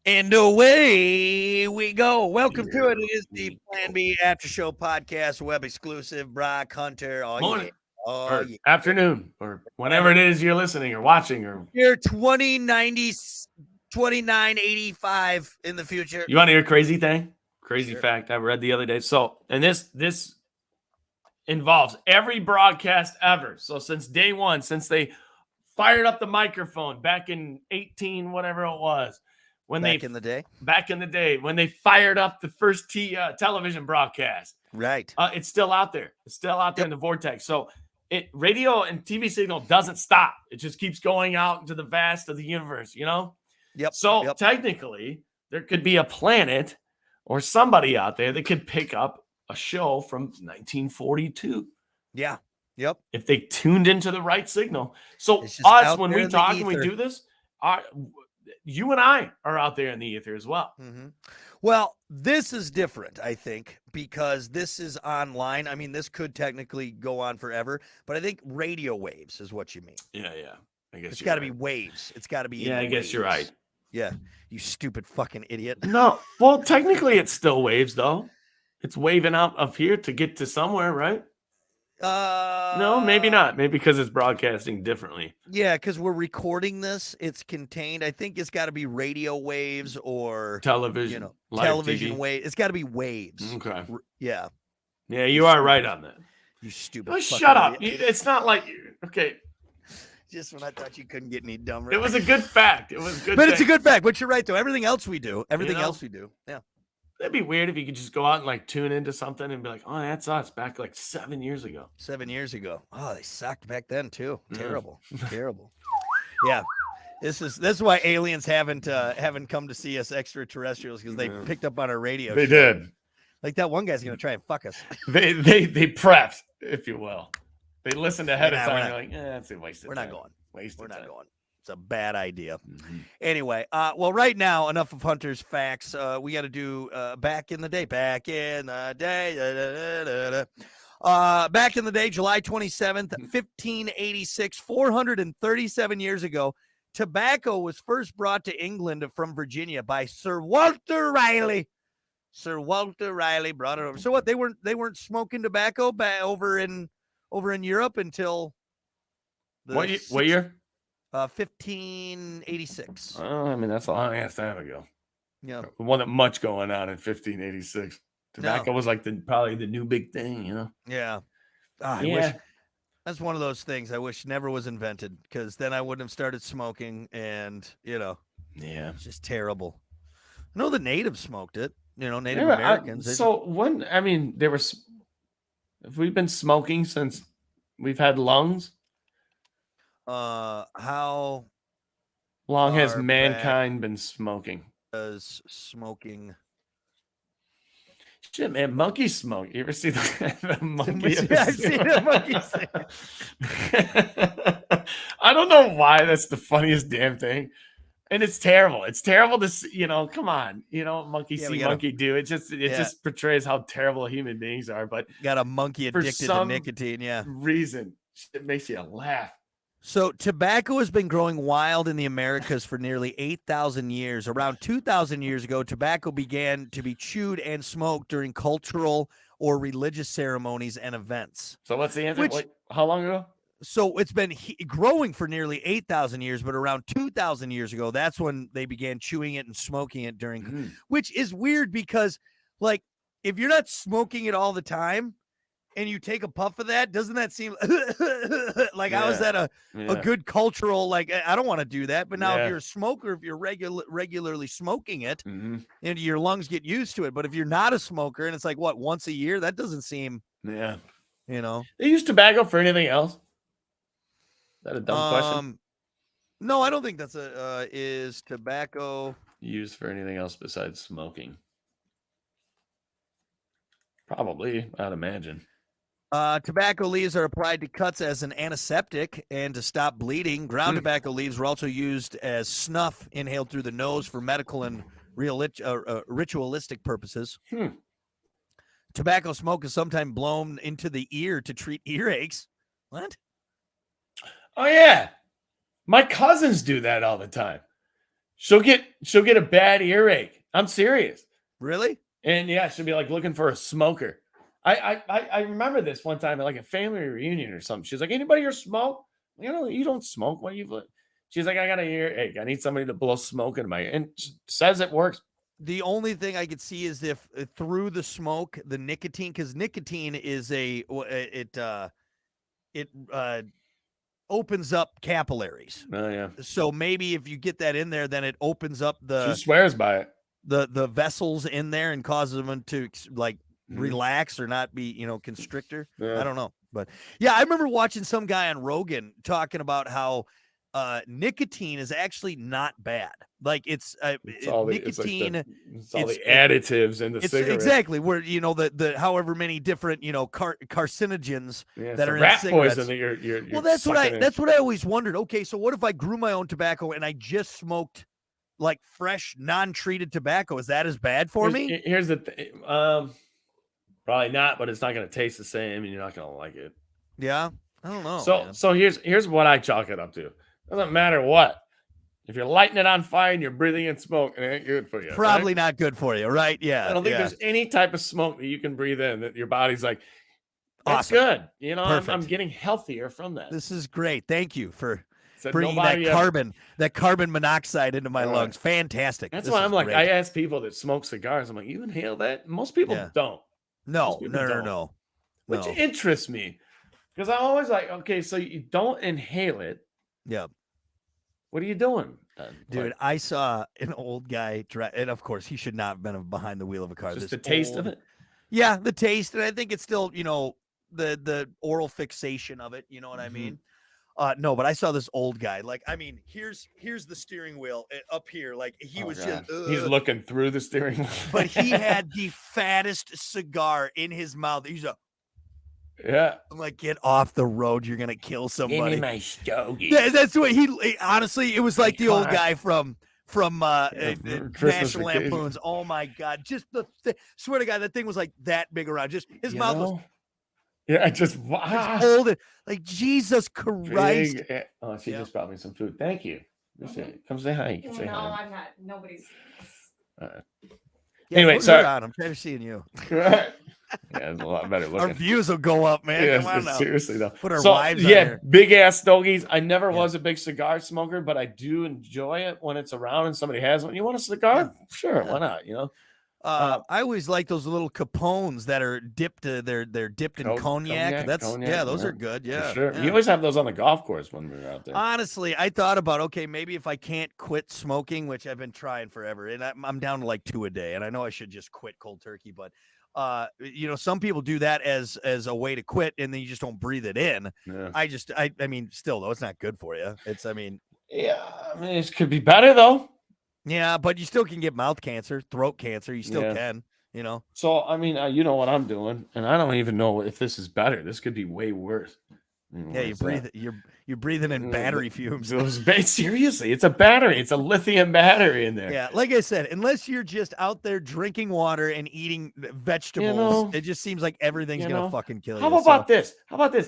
And away we go. Welcome to it. It is the Plan B After Show podcast, web exclusive. Brock Hunter. Oh, yeah. Morning Oh, or yeah. afternoon or whenever it is you're listening or watching or Year 2090, 2985 in the future. you want to hear a crazy thing? Crazy Sure. fact I read the other day. So, and this involves every broadcast ever. So since day one, since they fired up the microphone back in 18 whatever it was, when Back in the day. back in the day when they fired up the first television broadcast. Right. It's still out there. It's still out there in the vortex. So radio and TV signal doesn't stop. It just keeps going out into the vast of the universe, you know? Yep. So technically, there could be a planet or somebody out there that could pick up a show from 1942. Yeah. Yep. If they tuned into the right signal. So It's just us, out when there we in the talk and we ether. do this, you and I are out there in the ether as well. Mm-hmm. Well, this is different, I think, because this is online. I mean, this could technically go on forever, but I think radio waves is what you mean. Yeah. I guess It's got to be waves. It's got to be. Yeah, I guess you're right. Yeah, you stupid fucking idiot. No, well, technically it's still waves though. It's waving out of here to get to somewhere, right? No, maybe not. Maybe because it's broadcasting differently. Yeah, because we're recording this. It's contained. I think it's got to be radio waves or television, television waves. It's got to be waves. Okay. Yeah. Yeah, you are right on that. You stupid. Oh, shut up. It's not like okay. Just when I thought you couldn't get any dumber. It was a good fact. It was good. But it's a good fact. But you're right though. Everything else we do. Yeah. That'd be weird if you could just go out and like tune into something and be like, oh, that's us back like 7 years ago. 7 years ago. Oh, they sucked back then too. Terrible. Terrible. Yeah. This is why aliens haven't come to see us extraterrestrials, because they picked up on our radio. They did. Like that one guy's gonna try and fuck us. They prepped, if you will. They listened ahead of time. They're like, that's a waste of time. We're not going. It's a bad idea. Mm-hmm. Anyway, well, right now, enough of Hunter's facts. We got to do back in the day. Back in the day. Back in the day, July 27th, 1586, 437 years ago, tobacco was first brought to England from Virginia by Sir Walter Raleigh. Sir Walter Raleigh brought it over. So what? They weren't smoking tobacco over in Europe until what year? 1586. Oh, I mean, that's a long ass time ago. Yeah. There wasn't much going on in 1586. Tobacco was like probably the new big thing, you know? Yeah. I wish that's one of those things I wish never was invented, because then I wouldn't have started smoking, and, Yeah. It's just terrible. I know the natives smoked it, Native Americans. Have we been smoking since we've had lungs? How long has mankind been smoking? Does smoking? Shit, man, monkeys smoke. You ever see the monkey? I've seen a monkey. I don't know why that's the funniest damn thing, and it's terrible. It's terrible to see. Come on. Monkey see, monkey do. It just portrays how terrible human beings are. But got a monkey addicted to nicotine. Yeah, reason it makes you laugh. So tobacco has been growing wild in the Americas for nearly 8,000 years. Around 2,000 years ago, tobacco began to be chewed and smoked during cultural or religious ceremonies and events. So what's the answer? How long ago? So it's been growing for nearly 8,000 years, but around 2,000 years ago, that's when they began chewing it and smoking it which is weird because, like, if you're not smoking it all the time, and you take a puff of that, doesn't that seem like how is that a good cultural, like, I don't want to do that. But now if you're a smoker, if you're regularly smoking it, and your lungs get used to it. But if you're not a smoker and it's like, what, once a year, that doesn't seem, They use tobacco for anything else? Is that a dumb question? No, I don't think that's is tobacco used for anything else besides smoking? Probably, I'd imagine. Tobacco leaves are applied to cuts as an antiseptic and to stop bleeding. Ground tobacco leaves were also used as snuff inhaled through the nose for medical and ritualistic purposes. Tobacco smoke is sometimes blown into the ear to treat earaches. What? Oh, yeah. My cousins do that all the time. she'll get a bad earache. I'm serious. Really? And yeah, she'll be like looking for a smoker. I remember this one time at like a family reunion or something. She's like, anybody here smoke? You don't smoke. What you? She's like, I got an earache. I need somebody to blow smoke in my ear. And she says it works. The only thing I could see is if through the smoke, the nicotine, because nicotine is it opens up capillaries. Oh yeah. So maybe if you get that in there, then it opens up She swears by it. the vessels in there and causes them to like relax or not be, constrictor. Yeah. I don't know. But yeah, I remember watching some guy on Rogan talking about how nicotine is actually not bad. Like it's nicotine. It's all the additives in the cigarette. Exactly where the however many different carcinogens that are in rat cigarettes. Poison that you're well, that's what I always wondered. Okay, so what if I grew my own tobacco and I just smoked like fresh, non-treated tobacco? Is that as bad for me? Here's the thing. Probably not, but it's not going to taste the same, and you're not going to like it. Yeah, I don't know. So here's what I chalk it up to. Doesn't matter what. If you're lighting it on fire and you're breathing in smoke, it ain't good for you. Probably not good for you, right? Yeah. I don't think there's any type of smoke that you can breathe in that your body's like, that's awesome. good. I'm getting healthier from that. This is great. Thank you for bringing that carbon monoxide into my lungs. Fantastic. That's why I'm like, great. I ask people that smoke cigars, I'm like, you inhale that? Most people don't. No. Which interests me because I'm always like, okay, so you don't inhale it. Yeah. What are you doing? Dude, I saw an old guy and of course he should not have been behind the wheel of a car. Just the taste of it? Yeah, the taste. And I think it's still, the oral fixation of it. You know what I mean? No, but I saw this old guy. Like, I mean, here's the steering wheel up here. Like he was just he's looking through the steering wheel. But he had the fattest cigar in his mouth. He's yeah. I'm like, get off the road. You're gonna kill somebody. Give me my stogie. Yeah, that's what he honestly, it was like the old guy from National Lampoons. Oh my God. Just swear to God, that thing was like that big around. Just his mouth was just hold it. Like Jesus Christ. Oh, she just brought me some food. Thank you. Come say hi. You can say hi. No, I'm not. Nobody's. Anyway, sorry. I'm trying to see you. Yeah, it's a lot better looking. Our views will go up, man. Yeah, come on now. Seriously though. Put our wives on here. Big ass stogies. I never was a big cigar smoker, but I do enjoy it when it's around and somebody has one. You want a cigar? Yeah. Sure, why not? I always like those little Capones that are dipped. They're dipped in cognac. Those are good. Yeah, sure. Yeah. You always have those on the golf course when we were out there. Honestly, I thought about maybe if I can't quit smoking, which I've been trying forever, and I'm down to like 2 a day, and I know I should just quit cold turkey, but some people do that as a way to quit, and then you just don't breathe it in. Yeah. I mean, still though, it's not good for you. It could be better though. Yeah, but you still can get mouth cancer, throat cancer. You still can, So, I mean, you know what I'm doing, and I don't even know if this is better. This could be way worse. Yeah, you're breathing in battery fumes. Seriously, it's a battery. It's a lithium battery in there. Yeah, like I said, unless you're just out there drinking water and eating vegetables, it just seems like everything's gonna fucking kill you. How about this?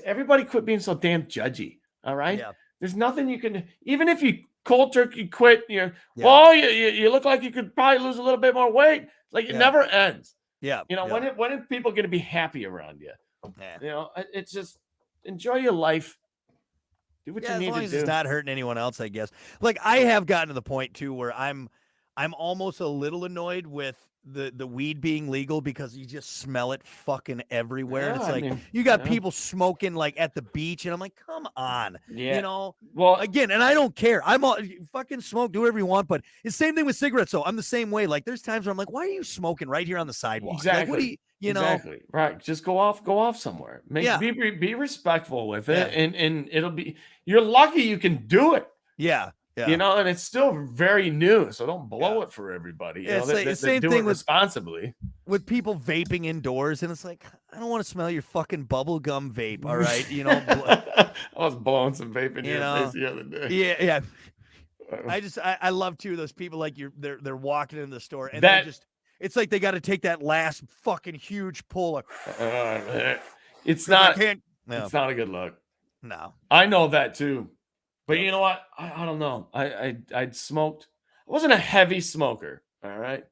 Everybody quit being so damn judgy. All right. Yeah. There's nothing you can. Even if you cold turkey quit, you look like you could probably lose a little bit more weight. Like it never ends. Yeah. When are people going to be happy around you? Yeah. It's just enjoy your life. Do what you need as long to as do. It's not hurting anyone else, I guess. Like I have gotten to the point too where I'm almost a little annoyed with the weed being legal because you just smell it fucking everywhere. Yeah, and it's like you got people smoking like at the beach, and I'm like, come on. Yeah. Well, again, and I don't care. I'm all fucking smoke, do whatever you want, but it's the same thing with cigarettes. So I'm the same way. Like there's times where I'm like, why are you smoking right here on the sidewalk? Exactly. Like, what do you exactly. Right. Just go off somewhere. Be respectful with it. And it'll be, you're lucky you can do it. Yeah. Yeah. And it's still very new, so don't blow it for everybody. It's the same thing responsibly with people vaping indoors, and it's like, I don't want to smell your fucking bubble gum vape. All right, I was blowing some vape in your face the other day. Yeah. I love too those people like they're walking in the store and it's like they got to take that last fucking huge pull. It's not a good look. No, I know that too. But you know what? I don't know. I'd smoked. wasn't a heavy smoker, all right,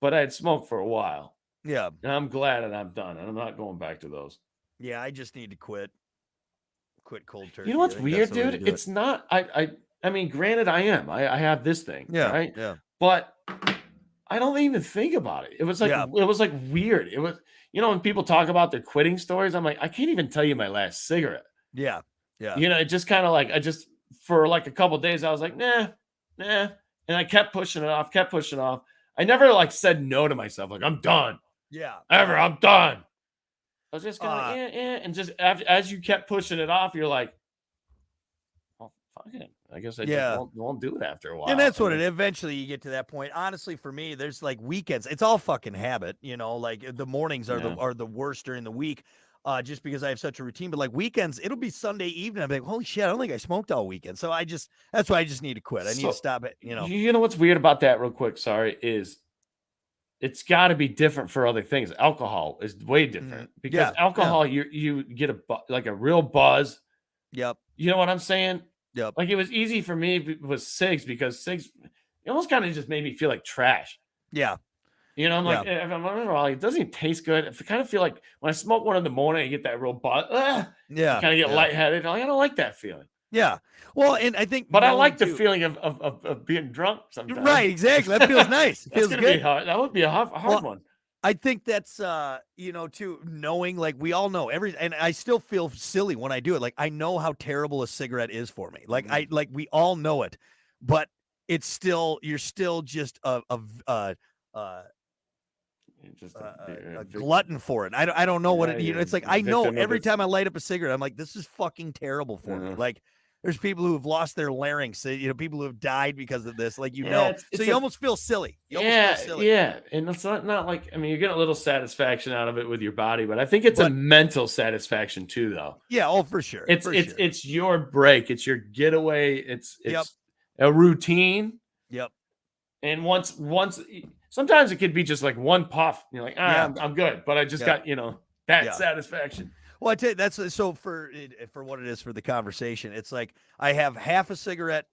but I had smoked for a while, Yeah. and I'm glad that I'm done, and I'm not going back to those. Yeah. I just need to quit cold turkey. You know what's I think that's weird, the way to dude? do it. It's not. I mean, granted, I have this thing, Yeah. right? Yeah. But I don't even think about it. It was like Yeah. weird. It was, when people talk about their quitting stories, I'm like, I can't even tell you my last cigarette. Yeah. Yeah. It just kind of like for like a couple days, I was like, nah, and I kept pushing it off, I never like said no to myself, like I'm done. Yeah. I'm done. I was just kind of Uh, and just as you kept pushing it off, you're like, well, fuck it. I guess I Yeah. just won't do it after a while. And that's what it eventually you get to that point. Honestly, for me, there's like weekends. It's all fucking habit, like the mornings are Yeah. are the worst during the week. Just because I have such a routine. But like weekends, it'll be Sunday evening. I'm like, holy shit, I don't think I smoked all weekend. So that's why I just need to quit. I need to stop it, You know what's weird about that, real quick? Sorry, is it's got to be different for other things. Alcohol is way different because alcohol, you get a real buzz. Yep. You know what I'm saying? Yep. Like it was easy for me with cigs because cigs, it almost kind of just made me feel like trash. Yeah. I'm like, if I'm wrong, it doesn't even taste good. I kind of feel like when I smoke one in the morning, I get that real buzz. Yeah. Kind of get lightheaded. I don't like that feeling. Yeah. Well, and I think, but I like the feeling of being drunk sometimes. Right. Exactly. That feels nice. It feels good. That would be a hard one. I think that's too, knowing, like we all know and I still feel silly when I do it. Like I know how terrible a cigarette is for me. Like we all know it, but it's still, you're still just a glutton for it. I don't know what it, it's like, I know every time I light up a cigarette, I'm like, this is fucking terrible for me. Like there's people who have lost their larynx, people who have died because of this, like, so you almost feel silly. Yeah. And it's not like, I mean, you get a little satisfaction out of it with your body, but I think it's a mental satisfaction too, though. Yeah. Oh, for sure. It's your break. It's your getaway. It's a routine. Yep. And once sometimes it could be just like one puff. You're like, I'm good, but I just got, that satisfaction. Well, I tell you, that's so for what it is for the conversation. It's like I have half a cigarette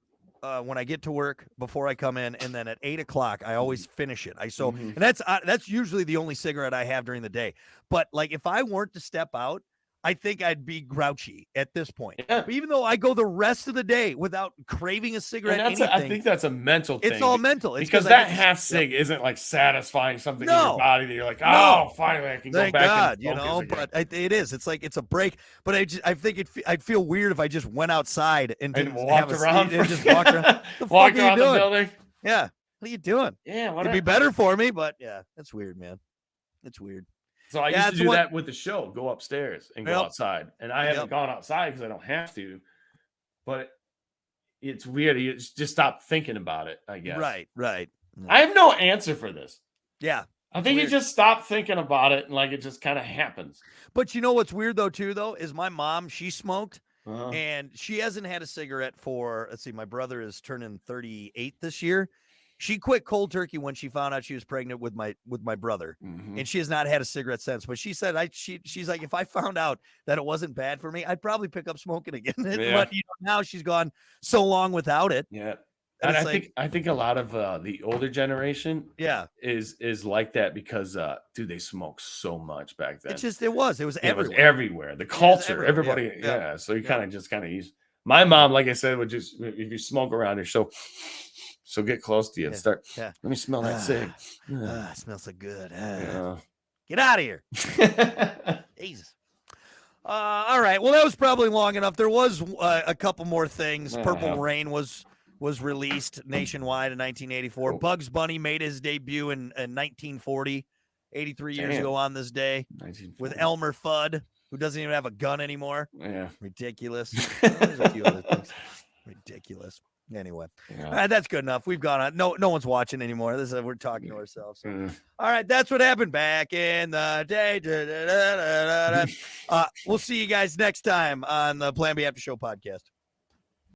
when I get to work before I come in, and then at 8 o'clock I always finish it. And that's usually the only cigarette I have during the day. But like if I weren't to step out, I think I'd be grouchy at this point. Yeah. But even though I go the rest of the day without craving a cigarette, I think that's a mental thing. It's all mental. It's because that half cig isn't like satisfying something in your body that you're like, finally I can go back. Thank God, but it is. It's like it's a break. But I think I'd feel weird if I just went outside and walked around. Just walked around. Walked around the building. Yeah. What are you doing? Yeah. It'd be better for me, but yeah, that's weird, man. It's weird. So I used to do that with the show, go upstairs and go outside. And I haven't gone outside because I don't have to. But it's weird. You just stop thinking about it, I guess. Right. I have no answer for this. Yeah. I think you just stop thinking about it and like it just kind of happens. But you know what's weird though, is my mom, she smoked and she hasn't had a cigarette for, let's see, my brother is turning 38 this year. She quit cold turkey when she found out she was pregnant with my brother, and she has not had a cigarette since. But she said, she's like, if I found out that it wasn't bad for me, I'd probably pick up smoking again. But now she's gone so long without it. Yeah, and I think a lot of the older generation, is like that because dude, they smoked so much back then. It was everywhere. The culture, everybody, So you kind of use. My mom, like I said, would just if you smoke around her, so get close to you and start. Yeah. Let me smell that cig. It smells so good. Get out of here. Jesus. All right. Well, that was probably long enough. There was a couple more things. Purple Rain was released nationwide in 1984. Oh. Bugs Bunny made his debut in 1940, 83 years ago on this day, with Elmer Fudd, who doesn't even have a gun anymore. Yeah. Ridiculous. There's a few other things. Ridiculous. Anyway, all right, that's good enough. We've gone on. No one's watching anymore. We're talking to ourselves. So. All right, that's what happened back in the day. We'll see you guys next time on the Plan B After Show podcast.